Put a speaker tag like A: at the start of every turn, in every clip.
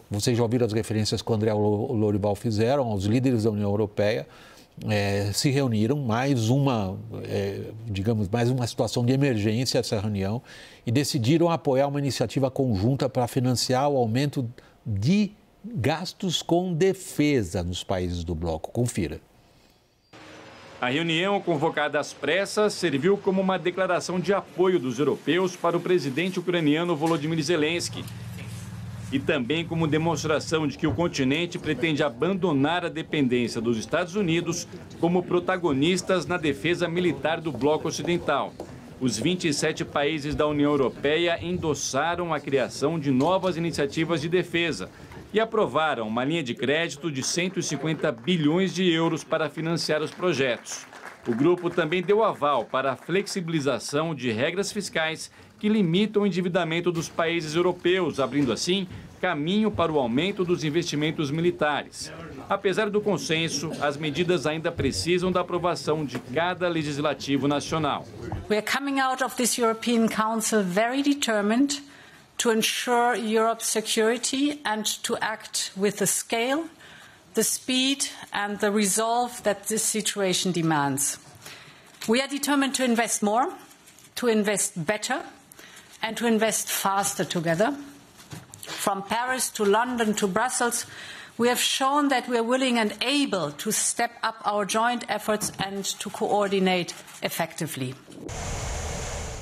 A: Vocês já ouviram as referências que o André Lorival fizeram, os líderes da União Europeia se reuniram, mais uma situação de emergência essa reunião, e decidiram apoiar uma iniciativa conjunta para financiar o aumento de gastos com defesa nos países do bloco. Confira.
B: A reunião, convocada às pressas, serviu como uma declaração de apoio dos europeus para o presidente ucraniano Volodymyr Zelensky e também como demonstração de que o continente pretende abandonar a dependência dos Estados Unidos como protagonistas na defesa militar do bloco ocidental. Os 27 países da União Europeia endossaram a criação de novas iniciativas de defesa e aprovaram uma linha de crédito de 150 bilhões de euros para financiar os projetos. O grupo também deu aval para a flexibilização de regras fiscais que limitam o endividamento dos países europeus, abrindo assim caminho para o aumento dos investimentos militares. Apesar do consenso, as medidas ainda precisam da aprovação de cada legislativo nacional.
C: We are coming out of this European Council very determined to ensure Europe's security and to act with the scale, the speed and the resolve that this situation demands. We are determined to invest more, to invest better and to invest faster together. From Paris to London to Brussels, we have shown that we are willing and able to step up our joint efforts and to coordinate effectively.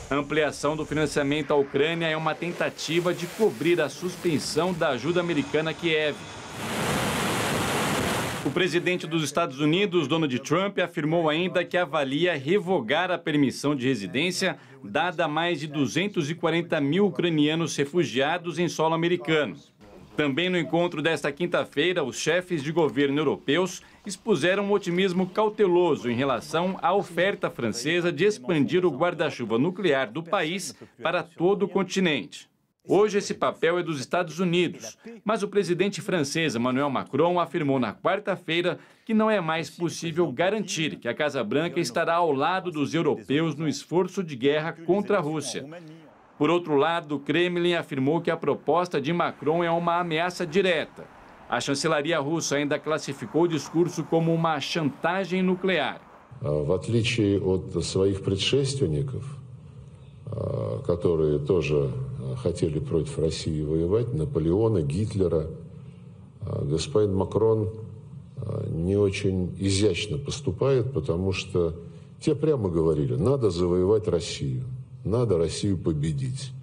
B: A ampliação do financiamento à Ucrânia é uma tentativa de cobrir a suspensão da ajuda americana a Kiev. O presidente dos Estados Unidos, Donald Trump, afirmou ainda que avalia revogar a permissão de residência dada a mais de 240 mil ucranianos refugiados em solo americano. Também no encontro desta quinta-feira, os chefes de governo europeus expuseram um otimismo cauteloso em relação à oferta francesa de expandir o guarda-chuva nuclear do país para todo o continente. Hoje esse papel é dos Estados Unidos, mas o presidente francês Emmanuel Macron afirmou na quarta-feira que não é mais possível garantir que a Casa Branca estará ao lado dos europeus no esforço de guerra contra a Rússia. Por outro lado, o Kremlin afirmou que a proposta de Macron é uma ameaça direta. A chancelaria russa ainda classificou o discurso como uma chantagem nuclear.
D: В отличие от своих предшественников, которые тоже хотели против России воевать, Наполеона, Гитлера, господин Макрон не очень изящно поступает, потому что те прямо говорили, надо завоевать Россию. Nada Россию победить.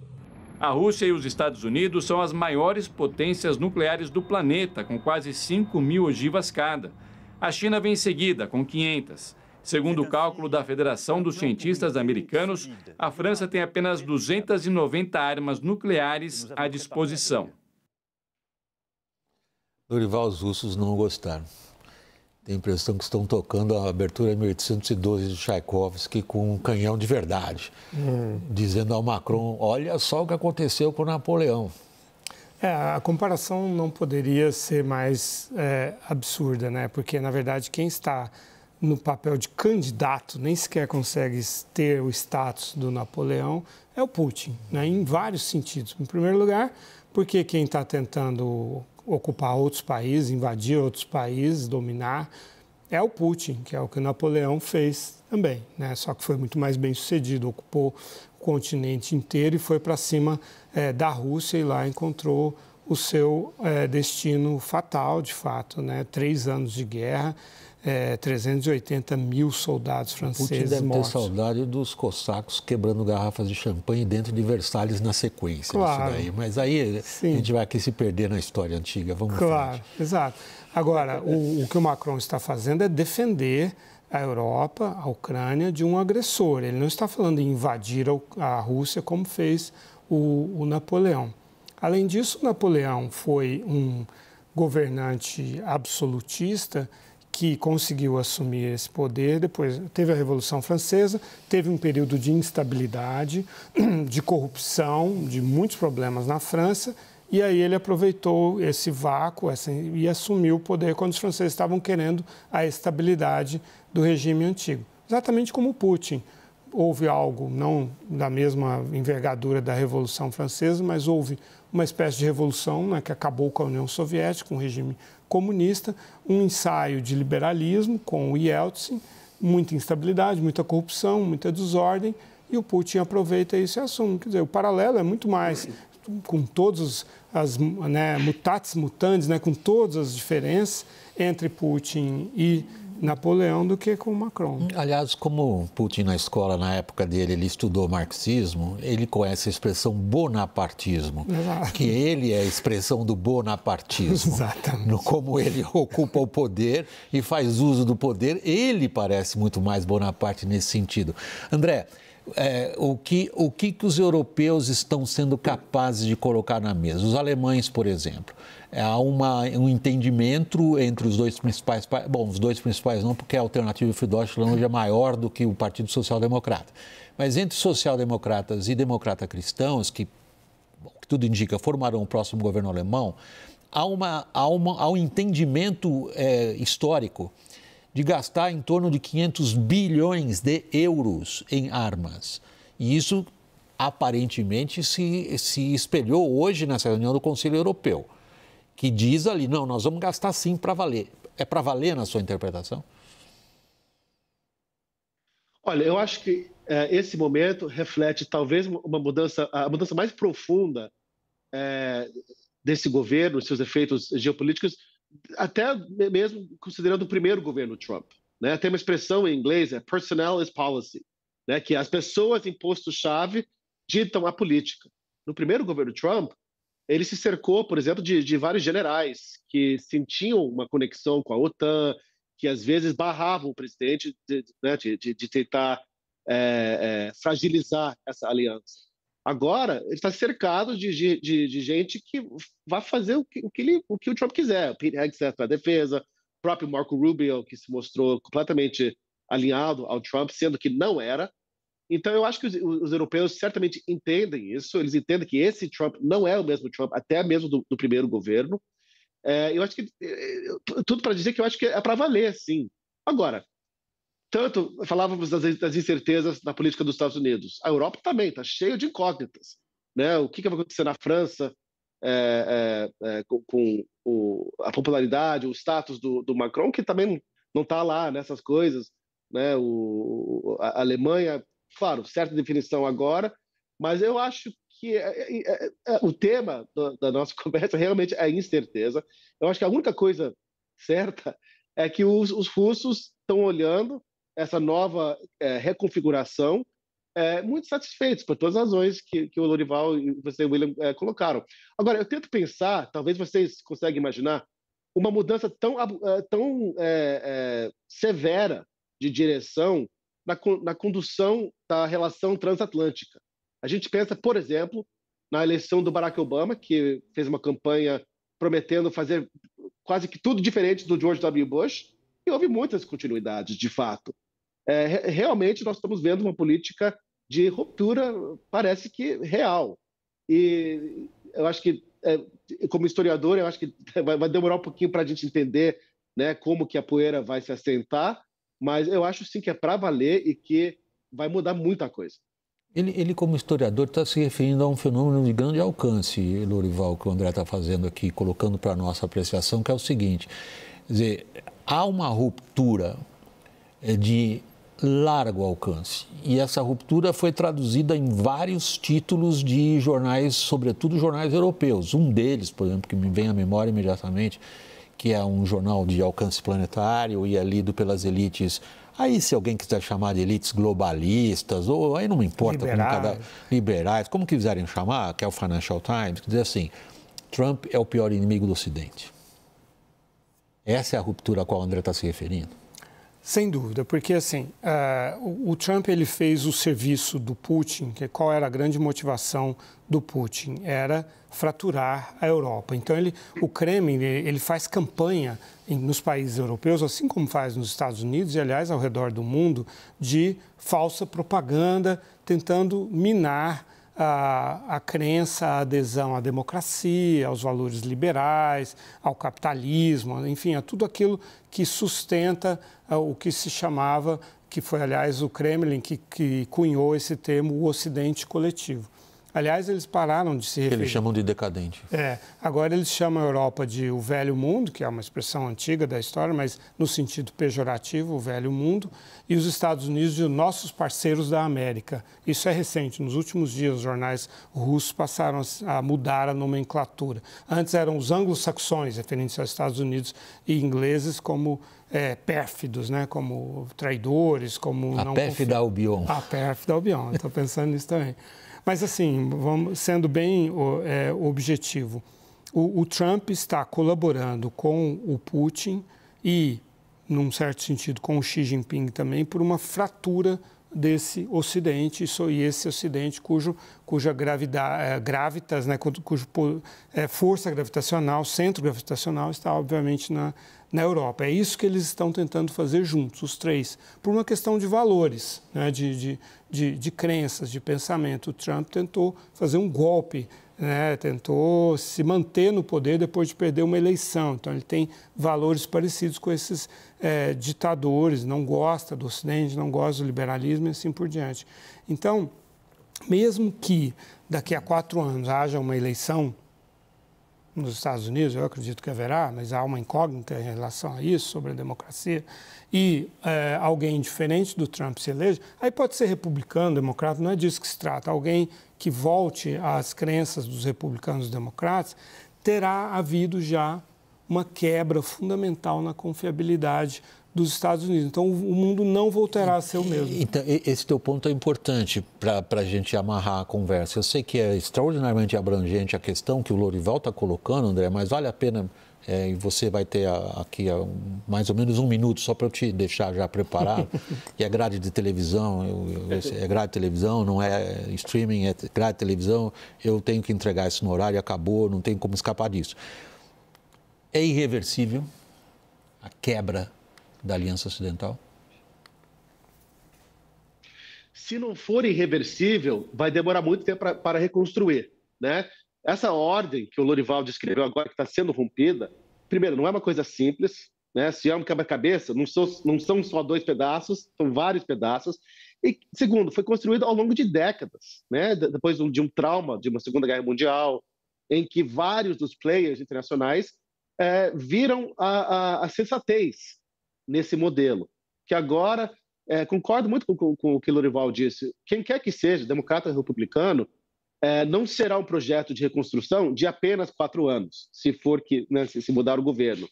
B: A Rússia e os Estados Unidos são as maiores potências nucleares do planeta, com quase 5.000 ogivas cada. A China vem em seguida, com 500. Segundo o cálculo da Federação dos Cientistas Americanos, a França tem apenas 290 armas nucleares à disposição.
A: Lorival, os russos não gostaram. Tem a impressão que estão tocando a abertura 1812 de Tchaikovsky com um canhão de verdade, dizendo ao Macron, olha só o que aconteceu com Napoleão.
E: A comparação não poderia ser mais absurda, né? Porque, na verdade, quem está no papel de candidato nem sequer consegue ter o status do Napoleão é o Putin, né? Em vários sentidos. Em primeiro lugar, porque quem está tentando ocupar outros países, invadir outros países, dominar, é o Putin, que é o que Napoleão fez também, né? Só que foi muito mais bem sucedido, ocupou o continente inteiro e foi para cima da Rússia e lá encontrou o seu destino fatal, de fato, né? 3 anos de guerra, 380 mil soldados franceses mortos. Putin deve ter saudade
A: dos cossacos quebrando garrafas de champanhe dentro de Versalhes na sequência.
E: Claro.
A: Isso daí. Mas aí sim, a gente vai aqui se perder na história antiga. Vamos
E: claro,
A: frente.
E: Exato. Agora, o que o Macron está fazendo é defender a Europa, a Ucrânia, de um agressor. Ele não está falando em invadir a Rússia como fez o Napoleão. Além disso, Napoleão foi um governante absolutista que conseguiu assumir esse poder. Depois teve a Revolução Francesa, teve um período de instabilidade, de corrupção, de muitos problemas na França, e aí ele aproveitou esse vácuo e assumiu o poder quando os franceses estavam querendo a estabilidade do regime antigo. Exatamente como o Putin. houve algo, não da mesma envergadura da Revolução Francesa, mas houve uma espécie de revolução, né, que acabou com a União Soviética, com o regime comunista, um ensaio de liberalismo com o Yeltsin, muita instabilidade, muita corrupção, muita desordem, e o Putin aproveita isso e assume. Quer dizer, o paralelo é muito mais, com todas as mutatis mutandis, né, com todas as diferenças entre Putin e Napoleão do que com Macron.
A: Aliás, como Putin na escola, na época dele, ele estudou marxismo, ele conhece a expressão bonapartismo, exato, que ele é a expressão do bonapartismo.
E: Exatamente.
A: Como ele ocupa o poder e faz uso do poder, ele parece muito mais Bonaparte nesse sentido. André, o que os europeus estão sendo capazes de colocar na mesa? Os alemães, por exemplo. Há um entendimento entre os dois principais... Bom, os dois principais não, porque a Alternativa für Deutschland hoje é maior do que o Partido Social Democrata. Mas entre social-democratas e democrata-cristãos, que tudo indica formarão o próximo governo alemão, há um entendimento histórico de gastar em torno de 500 bilhões de euros em armas. E isso, aparentemente, se espelhou hoje nessa reunião do Conselho Europeu, que diz ali, não, nós vamos gastar sim para valer. É para valer na sua interpretação?
F: Olha, eu acho que esse momento reflete talvez a mudança mais profunda desse governo, seus efeitos geopolíticos, até mesmo considerando o primeiro governo Trump, né? Tem uma expressão em inglês, personnel is policy, né? Que as pessoas em posto-chave ditam a política. No primeiro governo Trump, ele se cercou, por exemplo, de vários generais que sentiam uma conexão com a OTAN, que às vezes barravam o presidente de tentar fragilizar essa aliança. Agora, ele está cercado de gente que vai fazer o que o Trump quiser. O Pete Hegseth para a defesa, o próprio Marco Rubio, que se mostrou completamente alinhado ao Trump, sendo que não era. Então, eu acho que os europeus certamente entendem isso, eles entendem que esse Trump não é o mesmo Trump, até mesmo do primeiro governo. Eu acho que tudo para dizer que eu acho que é para valer, sim. Agora, tanto falávamos das incertezas na política dos Estados Unidos. A Europa também está cheia de incógnitas, né? O que vai acontecer na França com a popularidade, o status do Macron, que também não está lá nessas coisas, né? A Alemanha, claro, certa definição agora, mas eu acho que o tema da nossa conversa realmente é a incerteza. Eu acho que a única coisa certa é que os russos estão olhando essa nova reconfiguração muito satisfeitos por todas as razões que o Lorival e você, William, colocaram. Agora, eu tento pensar, talvez vocês consigam imaginar, uma mudança tão severa de direção na condução da relação transatlântica. A gente pensa, por exemplo, na eleição do Barack Obama, que fez uma campanha prometendo fazer quase que tudo diferente do George W. Bush, e houve muitas continuidades, de fato. Realmente, nós estamos vendo uma política de ruptura, parece que real. E eu acho que, como historiador, eu acho que vai demorar um pouquinho para a gente entender, né, como que a poeira vai se assentar, mas eu acho sim que é para valer e que vai mudar muita coisa.
A: Ele como historiador, está se referindo a um fenômeno de grande alcance, Lorival, que o André está fazendo aqui, colocando para a nossa apreciação, que é o seguinte, quer dizer, há uma ruptura de largo alcance, e essa ruptura foi traduzida em vários títulos de jornais, sobretudo jornais europeus. Um deles, por exemplo, que me vem à memória imediatamente, que é um jornal de alcance planetário e é lido pelas elites. Aí, se alguém quiser chamar de elites globalistas, ou aí não me importa, liberais, como quiserem chamar, que é o Financial Times, que diz assim, Trump é o pior inimigo do Ocidente. Essa é a ruptura a qual o André está se referindo?
E: Sem dúvida, porque assim, o Trump ele fez o serviço do Putin, que qual era a grande motivação do Putin? Era fraturar a Europa. Então, o Kremlin ele faz campanha nos países europeus, assim como faz nos Estados Unidos e, aliás, ao redor do mundo, de falsa propaganda, tentando minar a crença, a adesão à democracia, aos valores liberais, ao capitalismo, enfim, a tudo aquilo que sustenta o que se chamava que foi, aliás, o Kremlin que cunhou esse termo, o Ocidente coletivo. Aliás, eles pararam de se referir.
A: Eles chamam de decadente.
E: Agora eles chamam a Europa de o velho mundo, que é uma expressão antiga da história, mas no sentido pejorativo, o velho mundo, e os Estados Unidos de nossos parceiros da América. Isso é recente. Nos últimos dias, os jornais russos passaram a mudar a nomenclatura. Antes eram os anglo-saxões, referindo-se aos Estados Unidos, e ingleses como pérfidos, né? Como traidores, como...
A: A pérfida Albion.
E: A pérfida Albion, estou pensando nisso também. Mas, assim, sendo bem objetivo, o Trump está colaborando com o Putin e, num certo sentido, com o Xi Jinping também, por uma fratura desse Ocidente, e esse Ocidente cuja gravitas, né, cuja força gravitacional, centro gravitacional, está, obviamente, na Europa. É isso que eles estão tentando fazer juntos, os três, por uma questão de valores, né, de crenças, de pensamento. O Trump tentou fazer um golpe, né, tentou se manter no poder depois de perder uma eleição. Então, ele tem valores parecidos com esses ditadores, não gosta do Ocidente, não gosta do liberalismo e assim por diante. Então, mesmo que daqui a 4 anos haja uma eleição nos Estados Unidos, eu acredito que haverá, mas há uma incógnita em relação a isso, sobre a democracia, e alguém diferente do Trump se eleja, aí pode ser republicano, democrata, não é disso que se trata. Alguém que volte às crenças dos republicanos e democratas, terá havido já uma quebra fundamental na confiabilidade dos Estados Unidos. Então, o mundo não voltará a ser o mesmo.
A: Então, esse teu ponto é importante para a gente amarrar a conversa. Eu sei que é extraordinariamente abrangente a questão que o Lorival está colocando, André, mas vale a pena, e você vai ter aqui mais ou menos 1 minuto só para eu te deixar já preparado. E é grade de televisão, é grade de televisão, não é streaming, é grade de televisão. Eu tenho que entregar isso no horário, acabou, não tem como escapar disso. É irreversível a quebra da Aliança Ocidental?
F: Se não for irreversível, vai demorar muito tempo para reconstruir, né? Essa ordem que o Lorival descreveu agora, que está sendo rompida, primeiro, não é uma coisa simples, né? Se é um quebra-cabeça, não são só 2 pedaços, são vários pedaços. E, segundo, foi construído ao longo de décadas, né? Depois de um trauma de uma Segunda Guerra Mundial, em que vários dos players internacionais viram a sensatez nesse modelo, que agora, concordo muito com o que o Lorival disse, quem quer que seja, democrata ou republicano, não será um projeto de reconstrução de apenas 4 anos, se for né, se mudar o governo.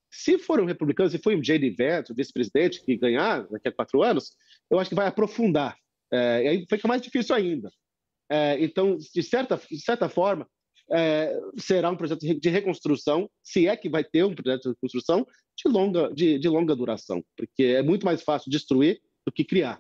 F: Se for um republicano, se for um J.D. Vance, o vice-presidente, que ganhar daqui a 4 anos, eu acho que vai aprofundar. E aí fica mais difícil ainda. Então, de certa forma, será um projeto de reconstrução, se é que vai ter um projeto de reconstrução de longa duração, porque é muito mais fácil destruir do que criar.